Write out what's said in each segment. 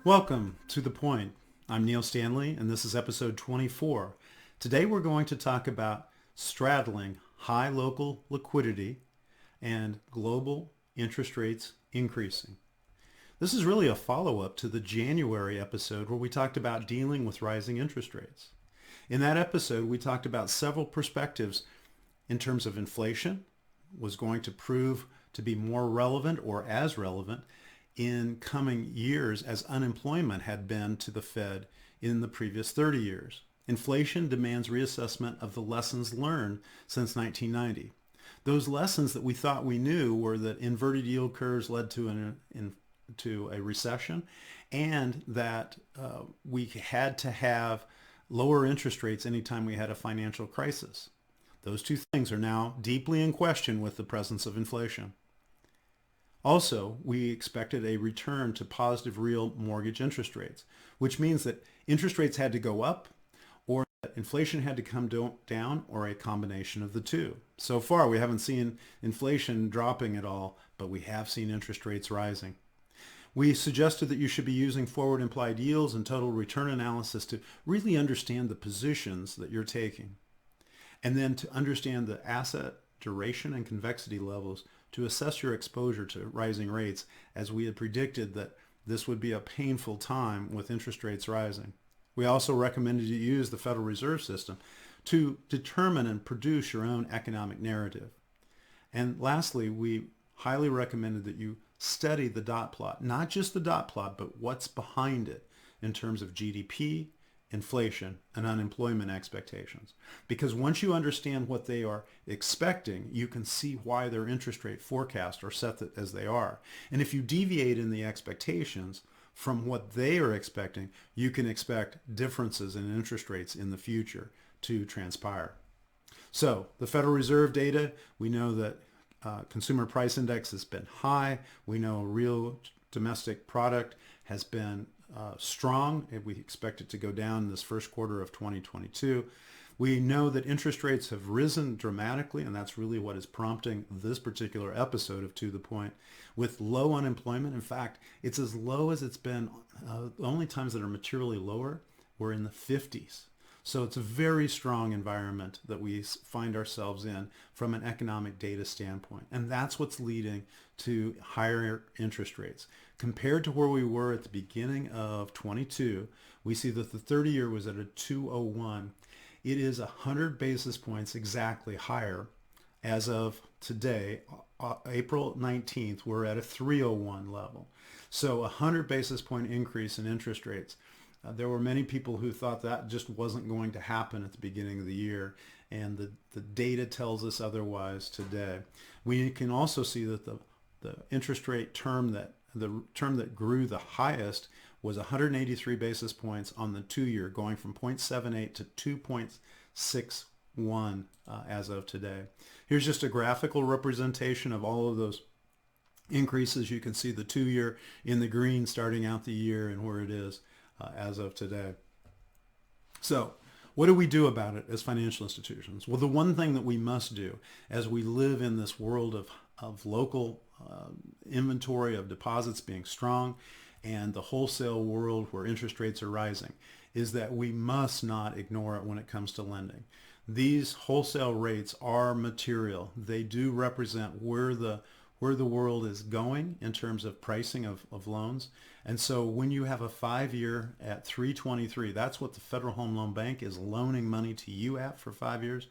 Welcome to The Point. I'm Neil Stanley, and this is episode 24. Today we're going to talk about straddling high local liquidity and global interest rates increasing. This is really a follow-up to the January episode where we talked about dealing with rising interest rates. In that episode, we talked about several perspectives in terms of inflation was going to prove to be more relevant or as relevant in coming years as unemployment had been to the Fed in the previous 30 years. Inflation demands reassessment of the lessons learned since 1990. Those lessons that we thought we knew were that inverted yield curves led to a recession, and that we had to have lower interest rates anytime we had a financial crisis. Those two things are now deeply in question with the presence of inflation. Also, we expected a return to positive real mortgage interest rates, which means that interest rates had to go up or that inflation had to come down, or a combination of the two. So far, we haven't seen inflation dropping at all, but we have seen interest rates rising. We suggested that you should be using forward implied yields and total return analysis to really understand the positions that you're taking, and then to understand the asset duration and convexity levels to assess your exposure to rising rates, as we had predicted that this would be a painful time with interest rates rising. We also recommended you use the Federal Reserve System to determine and produce your own economic narrative. And lastly, we highly recommended that you study the dot plot, not just the dot plot, but what's behind it in terms of GDP, inflation, and unemployment expectations. Because once you understand what they are expecting, you can see why their interest rate forecasts are set as they are. And if you deviate in the expectations from what they are expecting, you can expect differences in interest rates in the future to transpire. So the Federal Reserve data, we know that consumer price index has been high. We know real domestic product has been strong. We expect it to go down in this first quarter of 2022. We know that interest rates have risen dramatically, and that's really what is prompting this particular episode of To the Point, with low unemployment. In fact, it's as low as it's been. The only times that are materially lower were in the 50s. So it's a very strong environment that we find ourselves in from an economic data standpoint. And that's what's leading to higher interest rates. Compared to where we were at the beginning of 22, we see that the 30-year was at a 201. It is 100 basis points exactly higher as of today, April 19th. We're at a 301 level. So a 100 basis point increase in interest rates. There were many people who thought that just wasn't going to happen at the beginning of the year, and the data tells us otherwise today. We can also see that the interest rate term that grew the highest was 183 basis points on the 2-year, going from 0.78 to 2.61 as of today. Here's just a graphical representation of all of those increases. You can see the 2-year in the green starting out the year and where it is as of today. So what do we do about it as financial institutions? Well, the one thing that we must do as we live in this world of local inventory of deposits being strong and the wholesale world where interest rates are rising is that we must not ignore it when it comes to lending. These wholesale rates are material. They do represent where the world is going in terms of pricing of loans. And so when you have a 5-year at 323, that's what the Federal Home Loan Bank is loaning money to you at for 5 years,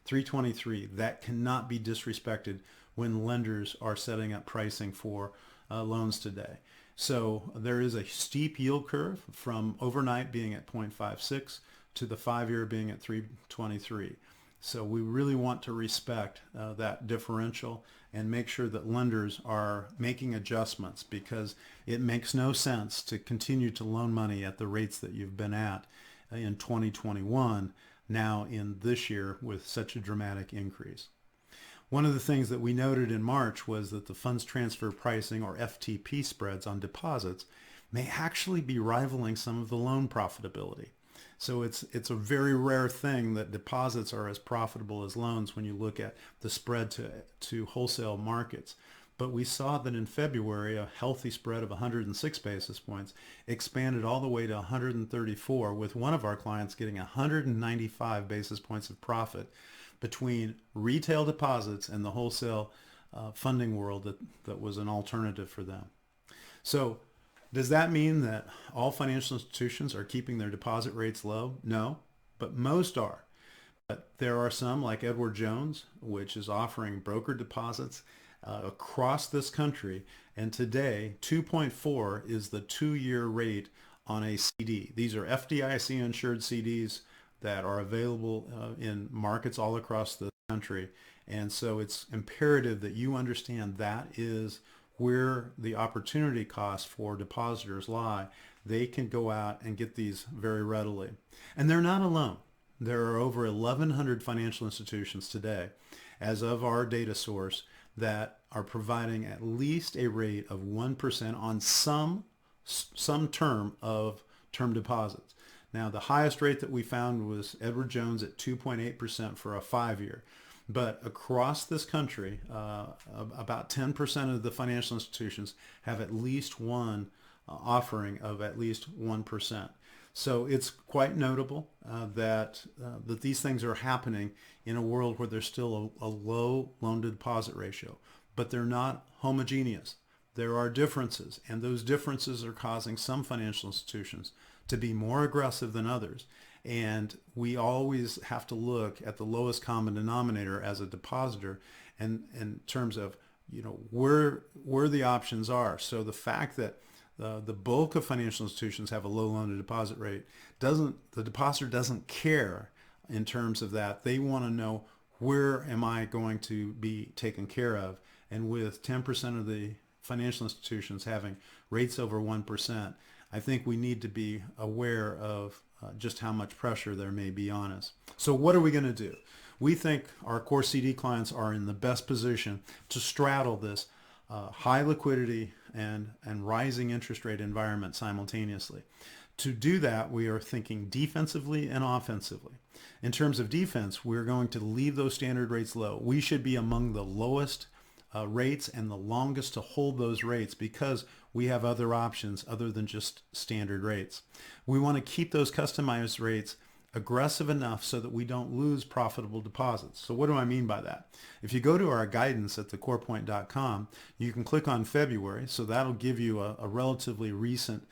323, that cannot be disrespected when lenders are setting up pricing for loans today. So there is a steep yield curve from overnight being at 0.56 to the 5-year being at 323. So we really want to respect that differential and make sure that lenders are making adjustments, because it makes no sense to continue to loan money at the rates that you've been at in 2021 now in this year with such a dramatic increase. One of the things that we noted in March was that the funds transfer pricing, or FTP spreads on deposits, may actually be rivaling some of the loan profitability. So it's a very rare thing that deposits are as profitable as loans when you look at the spread to wholesale markets. But we saw that in February, a healthy spread of 106 basis points expanded all the way to 134, with one of our clients getting 195 basis points of profit between retail deposits and the wholesale funding world that was an alternative for them. So does that mean that all financial institutions are keeping their deposit rates low? No, but most are. But there are some like Edward Jones, which is offering brokered deposits across this country. And today, 2.4 is the 2-year rate on a CD. These are FDIC insured CDs that are available in markets all across the country. And so it's imperative that you understand that is where the opportunity costs for depositors lie. They can go out and get these very readily. And they're not alone. There are over 1,100 financial institutions today, as of our data source, that are providing at least a rate of 1% on some term of term deposits. Now, the highest rate that we found was Edward Jones at 2.8% for a 5-year. But across this country, about 10% of the financial institutions have at least one offering of at least 1%. So it's quite notable that these things are happening in a world where there's still a low loan-to-deposit ratio, but they're not homogeneous. There are differences, and those differences are causing some financial institutions to be more aggressive than others. And we always have to look at the lowest common denominator as a depositor, and in terms of where the options are. So the fact that the bulk of financial institutions have a low loan to deposit rate, the depositor doesn't care in terms of that. They want to know, where am I going to be taken care of? And with 10% of the financial institutions having rates over 1%, I think we need to be aware of just how much pressure there may be on us. So what are we going to do? We think our CoreCD clients are in the best position to straddle this high liquidity and rising interest rate environment simultaneously. To do that, we are thinking defensively and offensively. In terms of defense, we're going to leave those standard rates low. We should be among the lowest rates and the longest to hold those rates, because we have other options other than just standard rates. We want to keep those customized rates aggressive enough so that we don't lose profitable deposits. So what do I mean by that? If you go to our guidance at thecorepoint.com, you can click on February, so that'll give you a relatively recent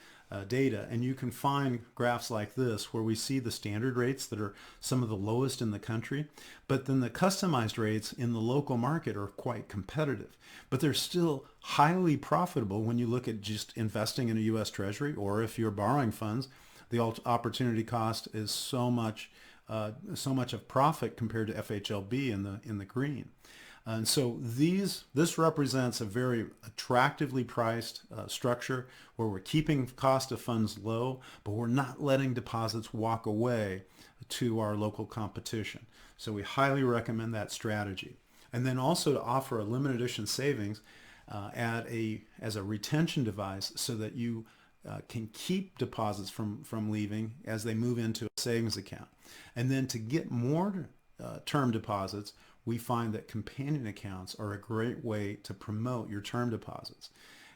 data, and you can find graphs like this where we see the standard rates that are some of the lowest in the country, but then the customized rates in the local market are quite competitive, but they're still highly profitable when you look at just investing in a U.S. Treasury, or if you're borrowing funds, the opportunity cost is so much of profit compared to FHLB in the green. And so this represents a very attractively priced structure where we're keeping cost of funds low, but we're not letting deposits walk away to our local competition. So we highly recommend that strategy. And then also to offer a limited edition savings as a retention device, so that you can keep deposits from leaving as they move into a savings account. And then to get more term deposits, we find that companion accounts are a great way to promote your term deposits.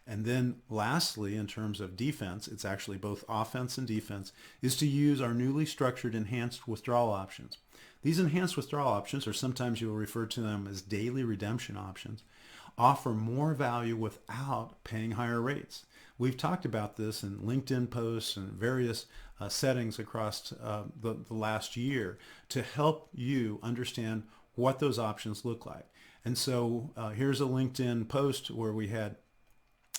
And then lastly, in terms of defense, it's actually both offense and defense, is to use our newly structured enhanced withdrawal options. These enhanced withdrawal options, or sometimes you'll refer to them as daily redemption options, offer more value without paying higher rates. We've talked about this in LinkedIn posts and various settings across the last year to help you understand what those options look like. And so here's a LinkedIn post where we had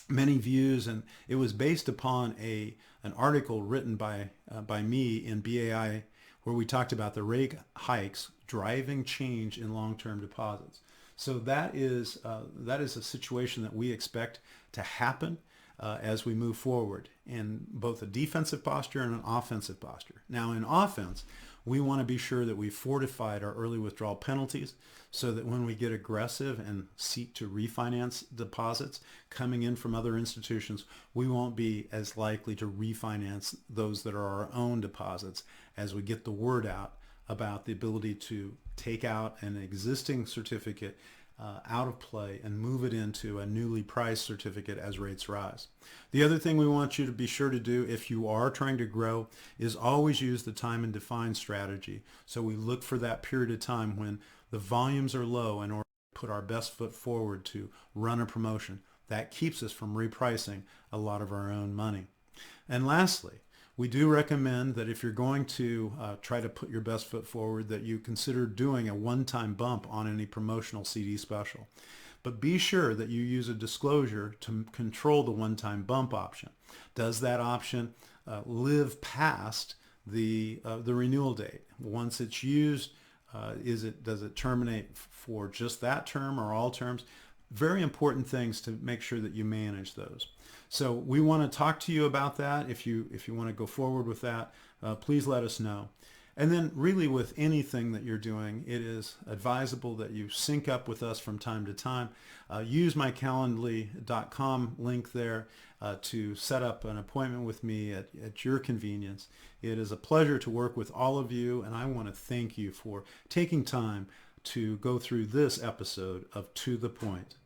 many views, and it was based upon an article written by me in BAI, where we talked about the rate hikes driving change in long-term deposits. So that is a situation that we expect to happen as we move forward in both a defensive posture and an offensive posture. Now, in offense, we want to be sure that we've fortified our early withdrawal penalties, so that when we get aggressive and seek to refinance deposits coming in from other institutions, we won't be as likely to refinance those that are our own deposits as we get the word out about the ability to take out an existing certificate out of play and move it into a newly priced certificate as rates rise. The other thing we want you to be sure to do if you are trying to grow is always use the time and define strategy. So we look for that period of time when the volumes are low in order to put our best foot forward to run a promotion. That keeps us from repricing a lot of our own money. And lastly, we do recommend that if you're going to try to put your best foot forward, that you consider doing a one-time bump on any promotional CD special. But be sure that you use a disclosure to control the one-time bump option. Does that option live past the renewal date? Once it's used, does it terminate for just that term or all terms? Very important things to make sure that you manage those. So we want to talk to you about that. If you want to go forward with that, please let us know. And then really with anything that you're doing, it is advisable that you sync up with us from time to time. Use my Calendly.com link there to set up an appointment with me at your convenience. It is a pleasure to work with all of you, and I want to thank you for taking time to go through this episode of To The Point.